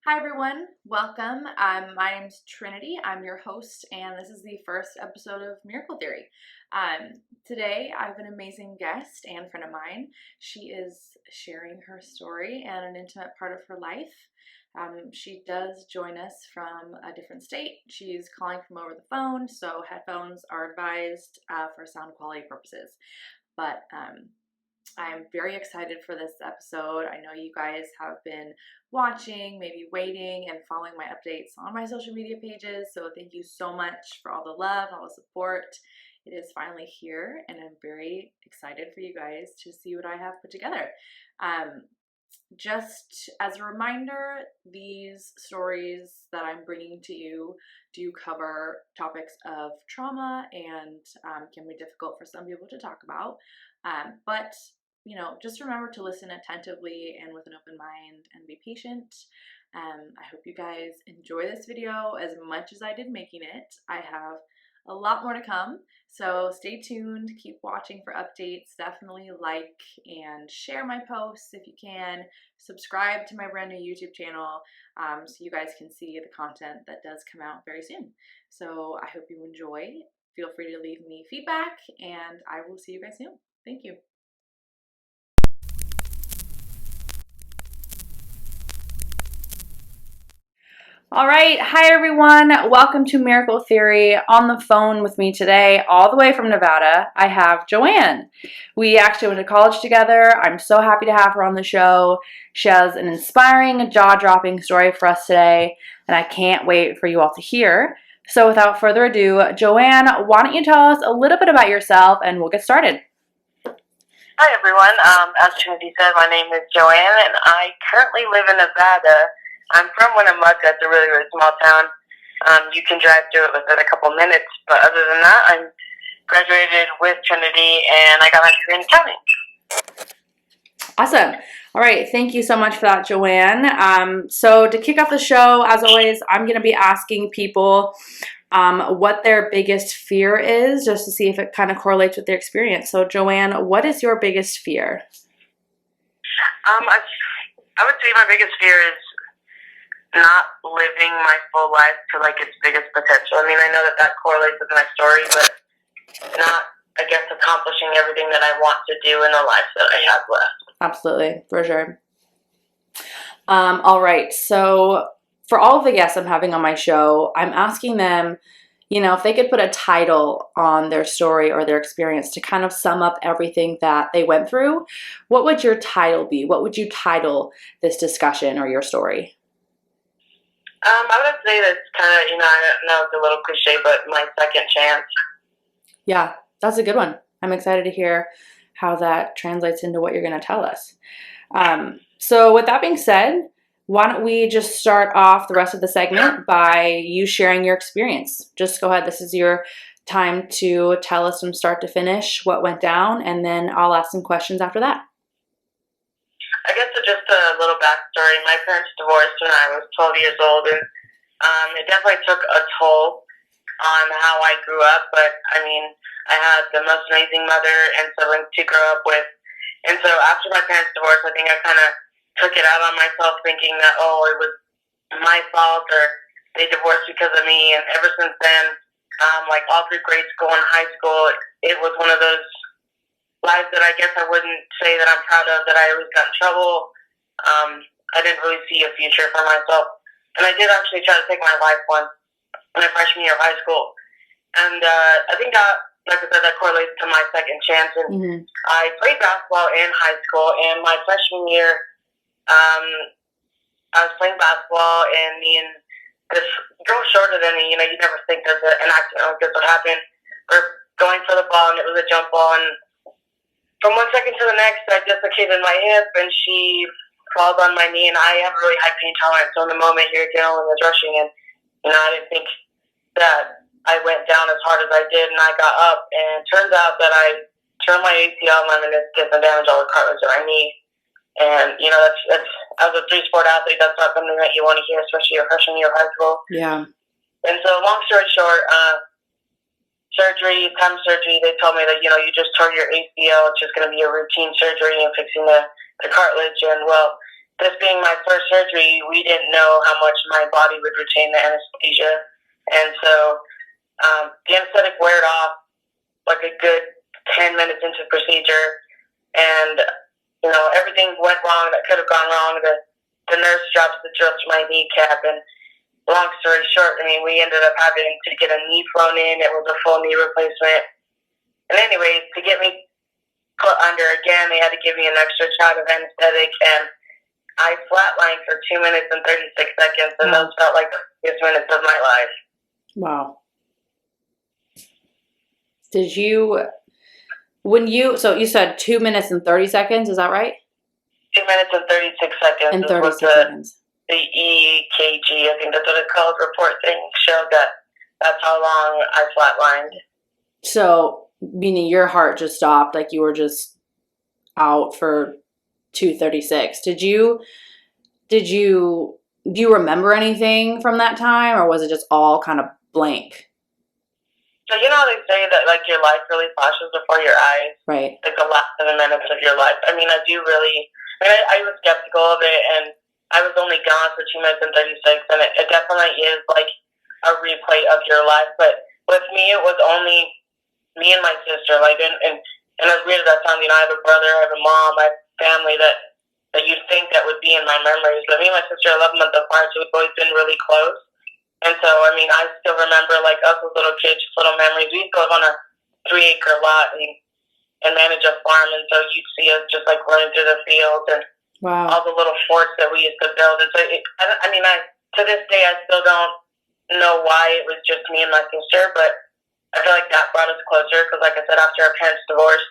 Hi everyone, welcome. My name's Trinity. I'm your host, and this is the first episode of Miracle Theory. Today, I have an amazing guest and friend of mine. She is sharing her story and an intimate part of her life. She does join us from a different state. She's calling from over the phone, so headphones are advised for sound quality purposes. But I'm very excited for this episode. I know you guys have been watching, maybe waiting, and following my updates on my social media pages. So thank you so much for all the love, all the support. It is finally here, and I'm very excited for you guys to see what I have put together. Just as a reminder, these stories that I'm bringing to you do cover topics of trauma and can be difficult for some people to talk about. But just remember to listen attentively and with an open mind and be patient. I hope you guys enjoy this video as much as I did making it. I have a lot more to come, so stay tuned, keep watching for updates. Definitely like and share my posts if you can. Subscribe to my brand new YouTube channel so you guys can see the content that does come out very soon. So I hope you enjoy. Feel free to leave me feedback, and I will see you guys soon. Thank you. All right. Hi, everyone. Welcome to Miracle Theory. On the phone with me today, all the way from Nevada, I have Joanne. We actually went to college together. I'm so happy to have her on the show. She has an inspiring, jaw-dropping story for us today, and I can't wait for you all to hear. So without further ado, Joanne, why don't you tell us a little bit about yourself, and we'll get started. Hi, everyone. As Trinity said, my name is Joanne, and I currently live in Nevada. I'm from Winnemucca. It's a really, really small town. You can drive through it within a couple minutes, but other than that, I'm graduated with Trinity, and I got my degree in accounting. Awesome. All right. Thank you so much for that, Joanne. So to kick off the show, as always, I'm going to be asking people what their biggest fear is, just to see if it kind of correlates with their experience. So Joanne, what is your biggest fear? I would say my biggest fear is not living my full life to like its biggest potential. I mean, I know that correlates with my story, but not, I guess, accomplishing everything that I want to do in the life that I have left. Absolutely, for sure. All right. So for all of the guests I'm having on my show, I'm asking them, if they could put a title on their story or their experience to kind of sum up everything that they went through, what would your title be? What would you title this discussion or your story? I would say that's kind of, I know it's a little cliche, but my second chance. Yeah, that's a good one. I'm excited to hear how that translates into what you're going to tell us. So with that being said, why don't we just start off the rest of the segment by you sharing your experience. Just go ahead. This is your time to tell us from start to finish what went down, and then I'll ask some questions after that. I guess just a little backstory. My parents divorced when I was 12 years old, and it definitely took a toll on how I grew up. But, I mean, I had the most amazing mother and siblings to grow up with. And so after my parents divorced, I think I kind of took it out on myself thinking that, it was my fault or they divorced because of me. And ever since then, like all through grade school and high school, it was one of those lives that I guess I wouldn't say that I'm proud of, that I always got in trouble. I didn't really see a future for myself. And I did actually try to take my life once in my freshman year of high school. And I think that, like I said, that correlates to my second chance. And I played basketball in high school, and my freshman year, I was playing basketball, and me and this girl shorter than me, you never think there's an accident like this would happen. We're going for the ball, and it was a jump ball, and from 1 second to the next, I dislocated my hip, and she falls on my knee, and I have a really high pain tolerance. So in the moment, your adrenaline was rushing, and I didn't think that I went down as hard as I did, and I got up, and it turns out that I turned my ACL, my meniscus, and damaged all the cartilage in my knee. And that's as a 3-sport athlete, that's not something that you want to hear, especially your freshman year of high school. Yeah. And so, long story short, surgery, they told me that, you just tore your ACL. It's just going to be a routine surgery and fixing the cartilage. And, well, this being my first surgery, we didn't know how much my body would retain the anesthesia. And so the anesthetic wore off like a good 10 minutes into the procedure. And, everything went wrong that could have gone wrong. The nurse drops the drill to my kneecap. And long story short, we ended up having to get a knee flown in. It was a full knee replacement. And anyways, to get me put under again, they had to give me an extra shot of anesthetic. And I flatlined for 2 minutes and 36 seconds, and those felt like the biggest minutes of my life. Wow. So you said 2 minutes and 30 seconds, is that right? 2 minutes and 36 seconds. And 36 seconds. The EKG, I think that's what it's called, report thing showed that's how long I flatlined. So, meaning your heart just stopped, like you were just out for 2:36. Do you remember anything from that time, or was it just all kind of blank? So you know how they say that like your life really flashes before your eyes? Right. Like the last 7 minutes of your life. I was skeptical of it, and I was only gone for 2 minutes and 36, and it definitely is like a replay of your life. But with me, it was only me and my sister. Like, and as weird as that sounds, I have a brother, I have a mom, I have family that you'd think that would be in my memories. But me and my sister are 11 months apart, so we've always been really close. And so, I still remember, like, us as little kids, just little memories. We used to live on a 3-acre lot and manage a farm, and so you'd see us just, like, running through the fields and all the little forts that we used to build. And so, to this day, I still don't know why it was just me and my sister, but I feel like that brought us closer because, like I said, after our parents divorced,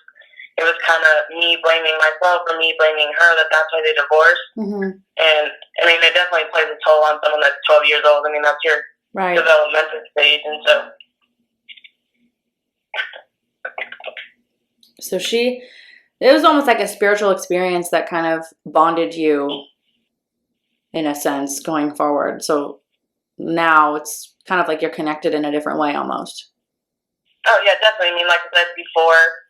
it was kind of me blaming myself or me blaming her that's why they divorced. Mm-hmm. And, it definitely plays a toll on someone that's 12 years old. That's your developmental stage. And so it was almost like a spiritual experience that kind of bonded you in a sense going forward. So now it's kind of like you're connected in a different way almost. Oh, yeah, definitely. Like I said before,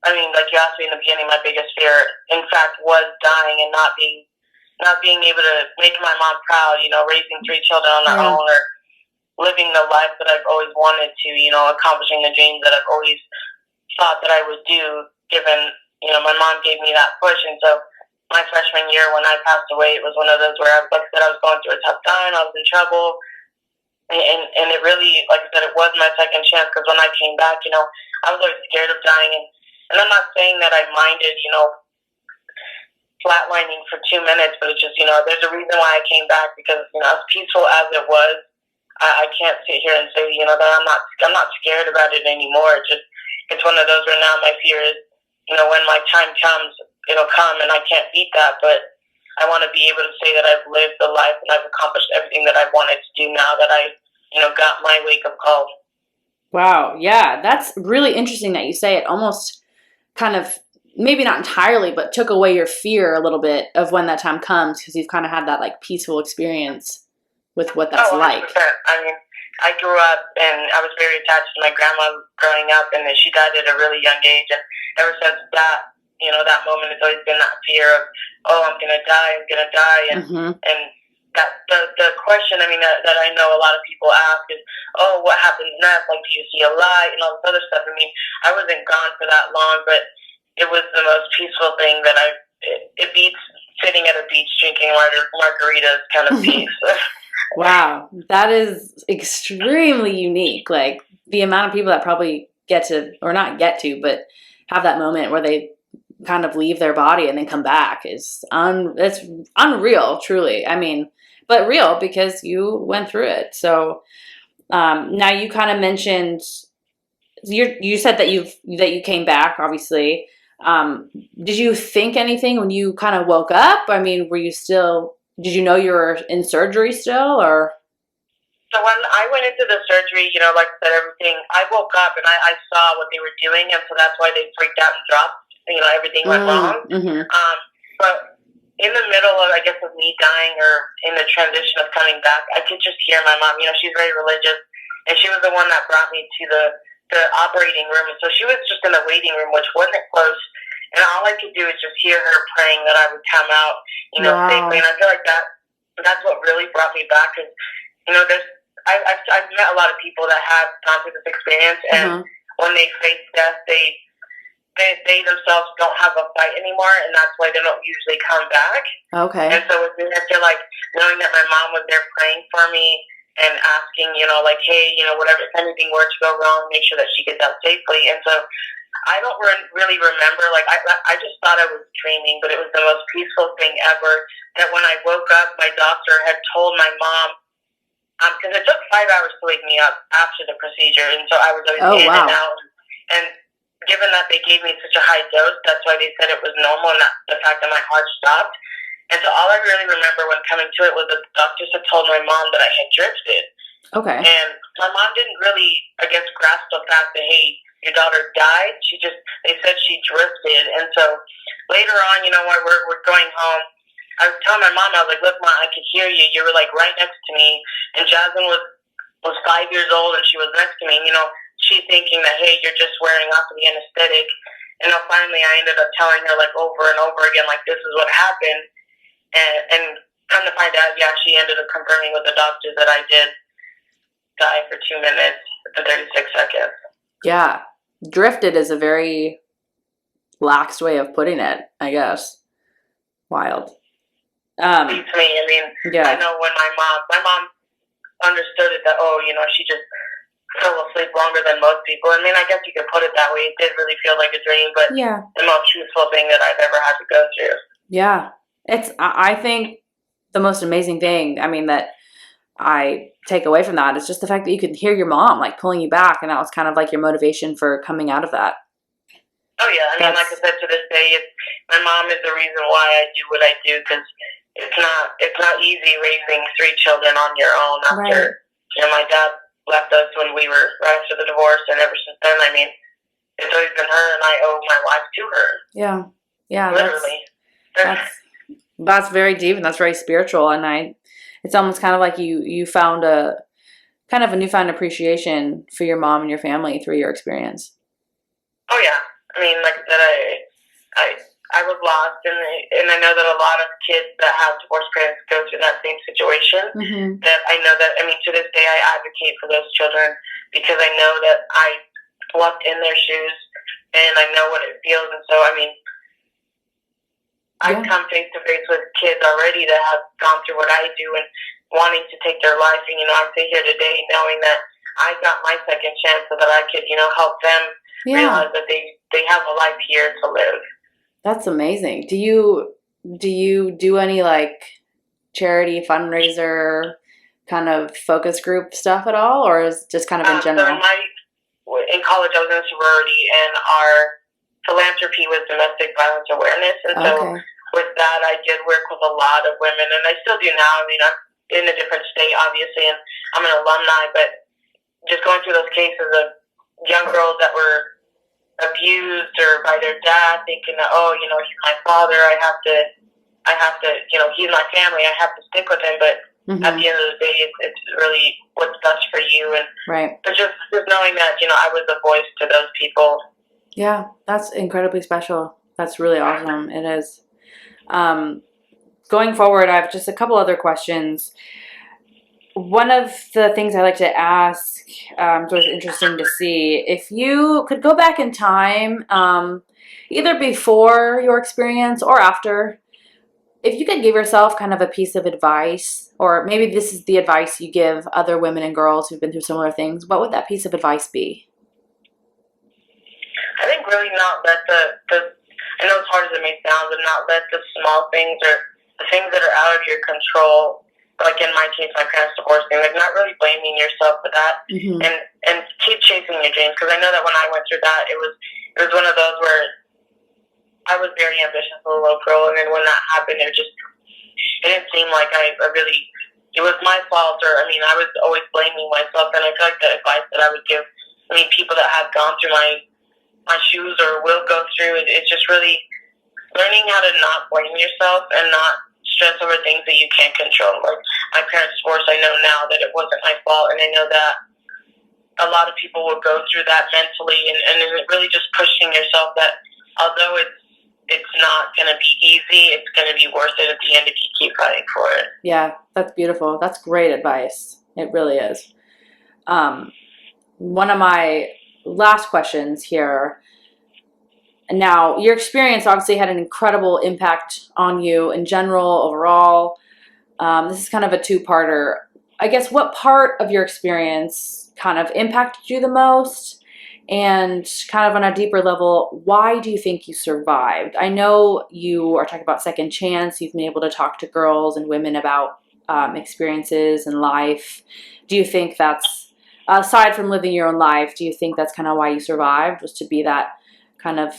like you asked me in the beginning, my biggest fear, in fact, was dying and not being able to make my mom proud, raising 3 children on their own or living the life that I've always wanted to, accomplishing the dreams that I've always thought that I would do, given, my mom gave me that push. And so my freshman year when I passed away, it was one of those where, like I said, I was going through a tough time, I was in trouble. And it really, like I said, it was my second chance because when I came back, I was always scared of dying. And I'm not saying that I minded, flatlining for 2 minutes, but it's just, there's a reason why I came back because, as peaceful as it was, I can't sit here and say, that I'm not scared about it anymore. It's one of those where now my fear is, when my time comes, it'll come and I can't beat that, but I want to be able to say that I've lived the life and I've accomplished everything that I wanted to do now that I, got my wake-up call. Wow. Yeah. That's really interesting that you say it almost kind of, maybe not entirely, but took away your fear a little bit of when that time comes because you've kind of had that like peaceful experience with what that's like. I grew up and I was very attached to my grandma growing up, and she died at a really young age. And ever since that, that moment has always been that fear of, oh, I'm going to die. And that the question, that I know a lot of people ask is, oh, what happens next? Like, do you see a light and all this other stuff? I wasn't gone for that long, but it was the most peaceful thing that it beats sitting at a beach drinking margaritas kind of peace. Wow. That is extremely unique. Like the amount of people that probably get to, or not get to, but have that moment where they kind of leave their body and then come back is it's unreal, truly. But real because you went through it. So now you kind of mentioned, you said that you came back, obviously. Did you think anything when you kind of woke up? Did you know you were in surgery still, or? So when I went into the surgery, like I said, everything, I woke up and I saw what they were doing, and so that's why they freaked out and dropped. Everything went wrong. Mm-hmm. But in the middle of, I guess, of me dying or in the transition of coming back, I could just hear my mom. She's very religious, and she was the one that brought me to the operating room. And so she was just in the waiting room, which wasn't close. and all I could do is just hear her praying that I would come out, safely. And I feel like that's what really brought me back. Cause I've met a lot of people that have gone through this experience, and when they face death, they themselves don't have a fight anymore, and that's why they don't usually come back. Okay. And so with me, I feel like knowing that my mom was there praying for me and asking, like, hey, whatever, if anything were to go wrong, make sure that she gets out safely. And so I don't really remember, like, I just thought I was dreaming, but it was the most peaceful thing ever, that when I woke up, my doctor had told my mom, because it took 5 hours to wake me up after the procedure, and so I was always in and out. And given that they gave me such a high dose, that's why they said it was normal, and not the fact that my heart stopped. And so all I really remember when coming to it was that the doctors had told my mom that I had drifted. Okay. And my mom didn't really, I guess, grasp the fact that, hey, your daughter died. They said she drifted. And so later on, while we're going home, I was telling my mom, I was like, look, Mom, I could hear you. You were, like, right next to me. And Jasmine was 5 years old, and she was next to me. She thinking that, hey, you're just wearing off of the anesthetic. And then finally I ended up telling her, like, over and over again, like, this is what happened. And come to find out, yeah, she ended up confirming with the doctors that I did die for 2 minutes and 36 seconds. Yeah. Drifted is a very lax way of putting it, I guess. Wild. Beats me. I mean, yeah. I know when my mom understood it that, she just fell asleep longer than most people. I mean, I guess you could put it that way. It did really feel like a dream, but yeah, the most truthful thing that I've ever had to go through. Yeah. I think the most amazing thing, I mean, that I take away from that is just the fact that you could hear your mom, like, pulling you back, and that was kind of like your motivation for coming out of that. Oh, yeah. I mean, like I said, to this day, my mom is the reason why I do what I do, because it's not easy raising 3 children on your own after, my dad left us when we were right after the divorce, and ever since then, I mean, it's always been her, and I owe my life to her. Yeah. Yeah. Literally. That's very deep, and that's very spiritual, and it's almost kind of like you found a kind of a newfound appreciation for your mom and your family through your experience. Oh, yeah. I mean, like I said, I was lost, and I know that a lot of kids that have divorced parents go through that same situation. Mm-hmm. That I know that, I mean, to this day, I advocate for those children, because I know that I walked in their shoes, and I know what it feels. And so, I mean, I've come face to face with kids already that have gone through what I do and wanting to take their life. And, I sit here today knowing that I got my second chance so that I could, help them realize that they have a life here to live. That's amazing. Do you do any, like, charity fundraiser kind of focus group stuff at all, or is it just kind of in general? So in college, I was in a sorority, and our philanthropy was domestic violence awareness, and so with that, I did work with a lot of women, and I still do now. I mean, I'm in a different state, obviously, and I'm an alumni, but just going through those cases of young girls that were abused or by their dad, thinking that, he's my father, I have to, he's my family, I have to stick with him, but at the end of the day, it's really what's best for you, and but just knowing that, I was a voice to those people. Yeah, that's incredibly special. That's really awesome. It is. Going forward, I have just a couple other questions. One of the things I like to ask, sort of interesting to see, if you could go back in time, either before your experience or after, if you could give yourself kind of a piece of advice, or maybe this is the advice you give other women and girls who've been through similar things, what would that piece of advice be? I think really not let I know as hard as it may sound, but not let the small things or the things that are out of your control, like in my case, my parents divorced me, like not really blaming yourself for that, and keep chasing your dreams. Because I know that when I went through that, it was one of those where I was very ambitious as a little girl, and then when that happened, it didn't seem like I really, it was my fault, or I mean, I was always blaming myself. And I feel like the advice that I would give, people that have gone through my shoes or will go through, it's just really learning how to not blame yourself and not stress over things that you can't control. Like my parents' divorce, I know now that it wasn't my fault, and I know that a lot of people will go through that mentally, and really just pushing yourself that although it's it's not going to be easy. It's going to be worth it at the end if you keep fighting for it. Yeah, that's beautiful. That's great advice. It really is. One of my last questions here. Now, your experience obviously had an incredible impact on you in general, overall. This is kind of a two-parter. I guess, what part of your experience kind of impacted you the most? And kind of on a deeper level, why do you think you survived? I know you are talking about second chance. You've been able to talk to girls and women about experiences in life. Do you think that's, aside from living your own life, do you think that's kind of why you survived, was to be that kind of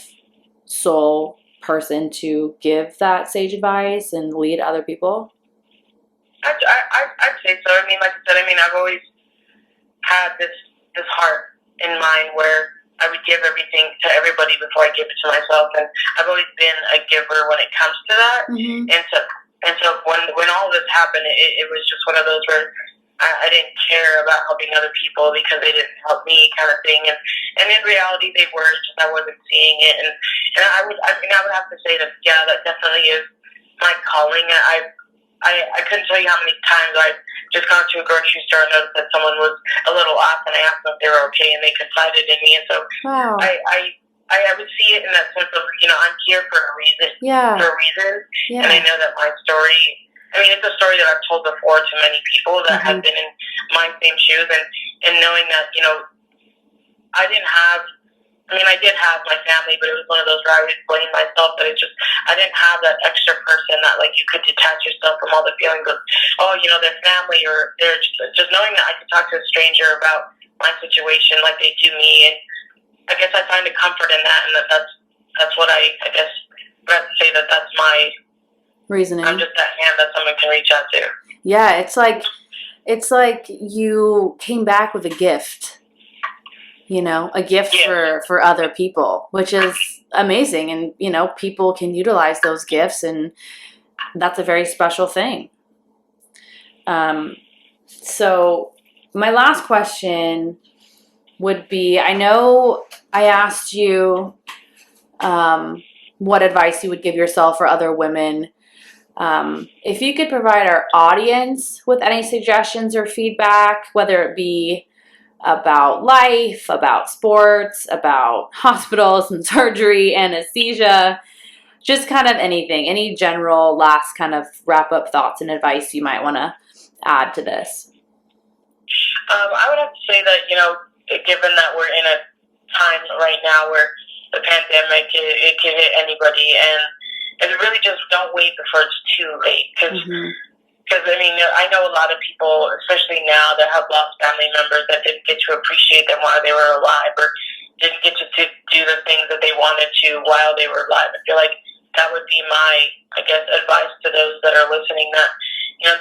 sole person to give that sage advice and lead other people? I'd say so. I mean, like I said, I've always had this heart in mind where I would give everything to everybody before I give it to myself, and I've always been a giver when it comes to that. Mm-hmm. And so when all this happened, it was just one of those where I didn't care about helping other people because they didn't help me, kind of thing. And in reality, they were, just I wasn't seeing it. And I would have to say that, yeah, that definitely is my calling. I couldn't tell you how many times I've just gone to a grocery store and noticed that someone was a little off, and I asked them if they were okay, and they confided in me. And so Wow. I would see it in that sense of, I'm here for a reason. Yeah. For a reason. Yeah. And I know that my story, it's a story that I've told before to many people that have been in my same shoes, and knowing that, I did have my family, but it was one of those where I would blame myself that I didn't have that extra person that, like, you could detach yourself from all the feelings of, their family, or they're just knowing that I could talk to a stranger about my situation like they do me. And I guess I find a comfort in that, and that's what I guess I'd say that's my reasoning. I'm just that hand that someone can reach out to. Yeah, it's like you came back with a gift. A gift for other people, which is amazing. And, people can utilize those gifts, and that's a very special thing. So my last question would be, I know I asked you what advice you would give yourself or other women. If you could provide our audience with any suggestions or feedback, whether it be about life, about sports, about hospitals and surgery, anesthesia, just kind of anything, any general last kind of wrap up thoughts and advice you might want to add to this. I would have to say that, given that we're in a time right now where the pandemic, it can hit anybody, and really just don't wait before it's too late. Because, I know a lot of people, especially now, that have lost family members that didn't get to appreciate them while they were alive, or didn't get to do the things that they wanted to while they were alive. I feel like that would be my, advice to those that are listening, that,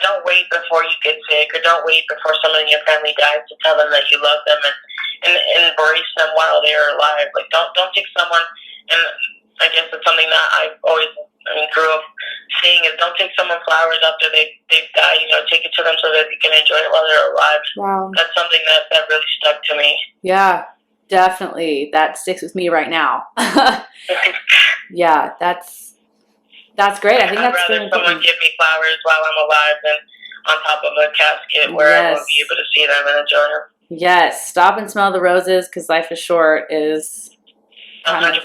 don't wait before you get sick, or don't wait before someone in your family dies to tell them that you love them, and embrace them while they are alive. Like, don't take someone, and I guess it's something that I've always grew up seeing, is don't take someone flowers after they've died. Take it to them so that you can enjoy it while they're alive. Wow. That's something that really stuck to me. Yeah, definitely. That sticks with me right now. Yeah, that's great. I think I'd that's rather someone give me flowers while I'm alive than on top of a casket where I won't be able to see them and enjoy them. Yes, stop and smell the roses, because life is short is 100%.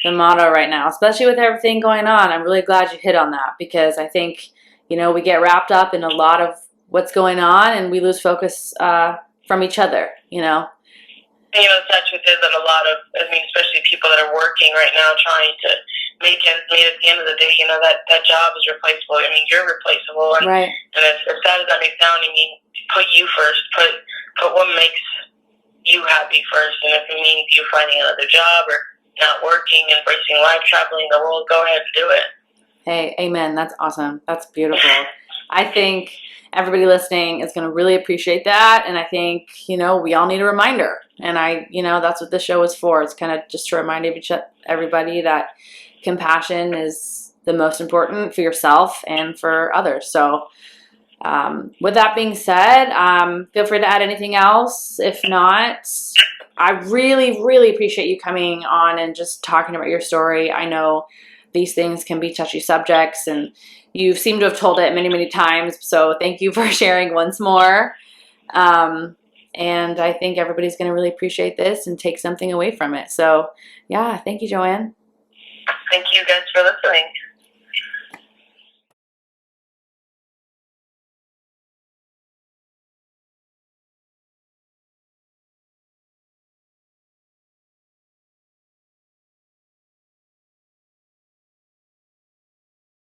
The motto right now, especially with everything going on. I'm really glad you hit on that, because I think, we get wrapped up in a lot of what's going on, and we lose focus from each other, The sad truth is that a lot of, especially people that are working right now trying to make ends meet, at the end of the day, that job is replaceable. You're replaceable. And, right. And as sad as that may sound, put you first. Put what makes you happy first. And if it means you finding another job or not working, embracing life, traveling the world, go ahead and do it. Hey, amen. That's awesome. That's beautiful. I think everybody listening is going to really appreciate that. And I think, we all need a reminder. And that's what this show is for. It's kind of just to remind everybody that compassion is the most important for yourself and for others. So with that being said, feel free to add anything else. If not, I really, really appreciate you coming on and just talking about your story. I know these things can be touchy subjects, and you seem to have told it many, many times. So thank you for sharing once more. And I think everybody's going to really appreciate this and take something away from it. So, yeah, thank you, Joanne. Thank you guys for listening.